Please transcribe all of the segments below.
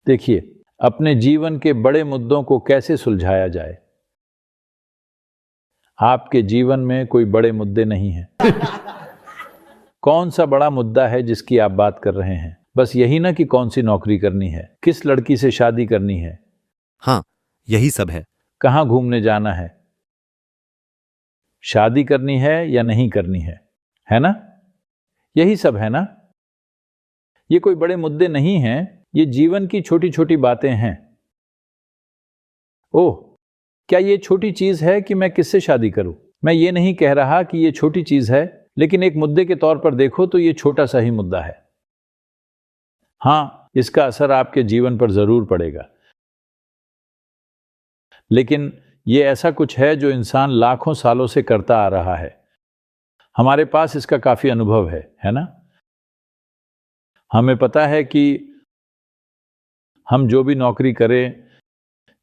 देखिए, अपने जीवन के बड़े मुद्दों को कैसे सुलझाया जाए। आपके जीवन में कोई बड़े मुद्दे नहीं हैं। कौन सा बड़ा मुद्दा है जिसकी आप बात कर रहे हैं? बस यही ना कि कौन सी नौकरी करनी है, किस लड़की से शादी करनी है। हाँ, यही सब है। कहाँ घूमने जाना है, शादी करनी है या नहीं करनी है ना? यही सब है ना? ये कोई बड़े मुद्दे नहीं हैं, ये जीवन की छोटी छोटी बातें हैं। ओह, क्या ये छोटी चीज है कि मैं किससे शादी करूं? मैं ये नहीं कह रहा कि ये छोटी चीज है, लेकिन एक मुद्दे के तौर पर देखो तो ये छोटा सा ही मुद्दा है। हाँ, इसका असर आपके जीवन पर जरूर पड़ेगा, लेकिन ये ऐसा कुछ है जो इंसान लाखों सालों से करता आ रहा है। हमारे पास इसका काफी अनुभव है ना? हमें पता है कि हम जो भी नौकरी करें,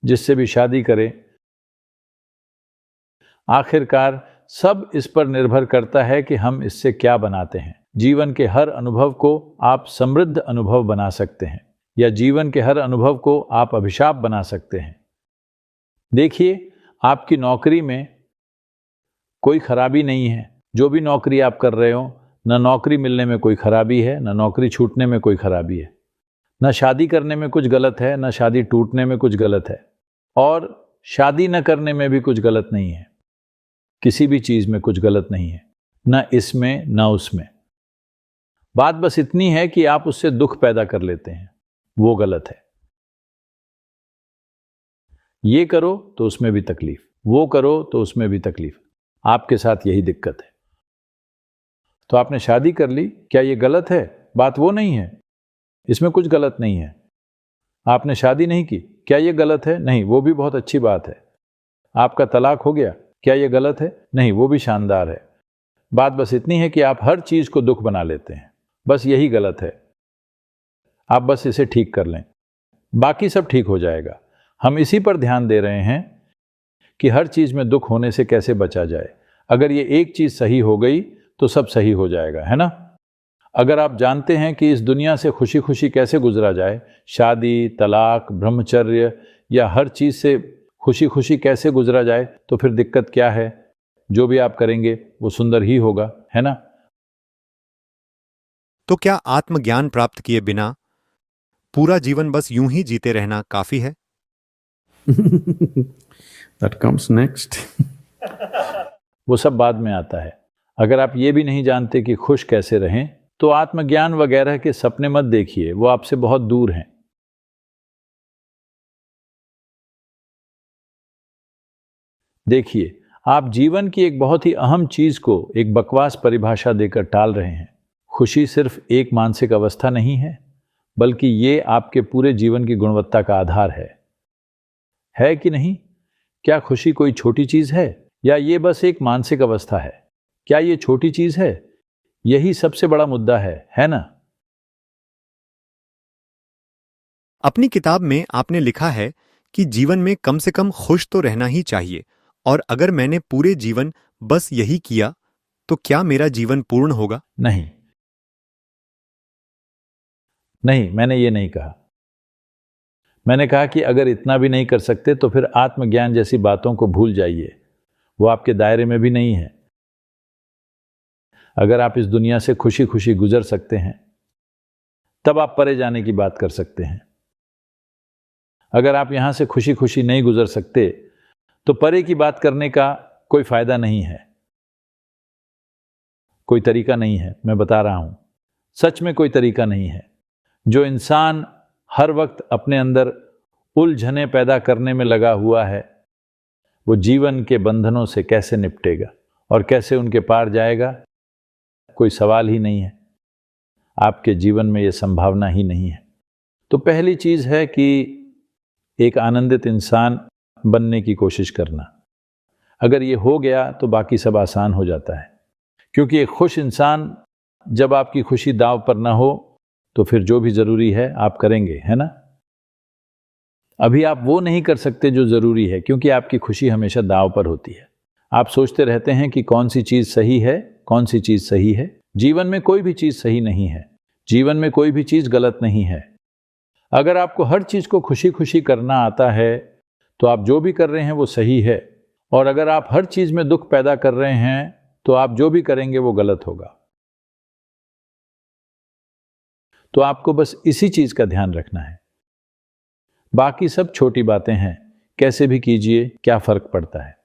जिससे भी शादी करें, आखिरकार सब इस पर निर्भर करता है कि हम इससे क्या बनाते हैं। जीवन के हर अनुभव को आप समृद्ध अनुभव बना सकते हैं, या जीवन के हर अनुभव को आप अभिशाप बना सकते हैं। देखिए, आपकी नौकरी में कोई खराबी नहीं है। जो भी नौकरी आप कर रहे हो, न नौकरी मिलने में कोई खराबी है, न नौकरी छूटने में कोई खराबी है, न शादी करने में कुछ गलत है, न शादी टूटने में कुछ गलत है, और शादी न करने में भी कुछ गलत नहीं है। किसी भी चीज में कुछ गलत नहीं है, न इसमें न उसमें। बात बस इतनी है कि आप उससे दुख पैदा कर लेते हैं, वो गलत है। ये करो तो उसमें भी तकलीफ, वो करो तो उसमें भी तकलीफ। आपके साथ यही दिक्कत है। तो आपने शादी कर ली, क्या ये गलत है? बात वो नहीं है, इसमें कुछ गलत नहीं है। आपने शादी नहीं की, क्या ये गलत है? नहीं, वो भी बहुत अच्छी बात है। आपका तलाक हो गया, क्या ये गलत है? नहीं, वो भी शानदार है। बात बस इतनी है कि आप हर चीज को दुख बना लेते हैं, बस यही गलत है। आप बस इसे ठीक कर लें, बाकी सब ठीक हो जाएगा। हम इसी पर ध्यान दे रहे हैं कि हर चीज में दुख होने से कैसे बचा जाए। अगर ये एक चीज सही हो गई तो सब सही हो जाएगा, है ना? अगर आप जानते हैं कि इस दुनिया से खुशी खुशी कैसे गुजरा जाए, शादी, तलाक, ब्रह्मचर्य या हर चीज से खुशी खुशी कैसे गुजरा जाए, तो फिर दिक्कत क्या है? जो भी आप करेंगे वो सुंदर ही होगा, है ना? तो क्या आत्मज्ञान प्राप्त किए बिना पूरा जीवन बस यूं ही जीते रहना काफी है? That comes next. वो सब बाद में आता है। अगर आप ये भी नहीं जानते कि खुश कैसे रहें, तो आत्मज्ञान वगैरह के सपने मत देखिए, वो आपसे बहुत दूर हैं। देखिए, आप जीवन की एक बहुत ही अहम चीज को एक बकवास परिभाषा देकर टाल रहे हैं। खुशी सिर्फ एक मानसिक अवस्था नहीं है, बल्कि ये आपके पूरे जीवन की गुणवत्ता का आधार है कि नहीं? क्या खुशी कोई छोटी चीज है, या ये बस एक मानसिक अवस्था है? क्या ये छोटी चीज है? यही सबसे बड़ा मुद्दा है ना? अपनी किताब में आपने लिखा है कि जीवन में कम से कम खुश तो रहना ही चाहिए, और अगर मैंने पूरे जीवन बस यही किया तो क्या मेरा जीवन पूर्ण होगा? नहीं, मैंने ये नहीं कहा। मैंने कहा कि अगर इतना भी नहीं कर सकते तो फिर आत्मज्ञान जैसी बातों को भूल जाइए, वो आपके दायरे में भी नहीं है। अगर आप इस दुनिया से खुशी खुशी गुजर सकते हैं, तब आप परे जाने की बात कर सकते हैं। अगर आप यहां से खुशी खुशी नहीं गुजर सकते, तो परे की बात करने का कोई फायदा नहीं है, कोई तरीका नहीं है। मैं बता रहा हूं, सच में कोई तरीका नहीं है। जो इंसान हर वक्त अपने अंदर उलझने पैदा करने में लगा हुआ है, वो जीवन के बंधनों से कैसे निपटेगा और कैसे उनके पार जाएगा? कोई सवाल ही नहीं है। आपके जीवन में ये संभावना ही नहीं है। तो पहली चीज है कि एक आनंदित इंसान बनने की कोशिश करना। अगर ये हो गया तो बाकी सब आसान हो जाता है, क्योंकि एक खुश इंसान, जब आपकी खुशी दांव पर ना हो, तो फिर जो भी जरूरी है आप करेंगे, है ना? अभी आप वो नहीं कर सकते जो जरूरी है, क्योंकि आपकी खुशी हमेशा दांव पर होती है। आप सोचते रहते हैं कि कौन सी चीज सही है, कौन सी चीज सही है। जीवन में कोई भी चीज सही नहीं है, जीवन में कोई भी चीज गलत नहीं है। अगर आपको हर चीज को खुशी खुशी करना आता है तो आप जो भी कर रहे हैं वो सही है, और अगर आप हर चीज में दुख पैदा कर रहे हैं तो आप जो भी करेंगे वो गलत होगा। तो आपको बस इसी चीज का ध्यान रखना है, बाकी सब छोटी बातें हैं, कैसे भी कीजिए क्या फर्क पड़ता है।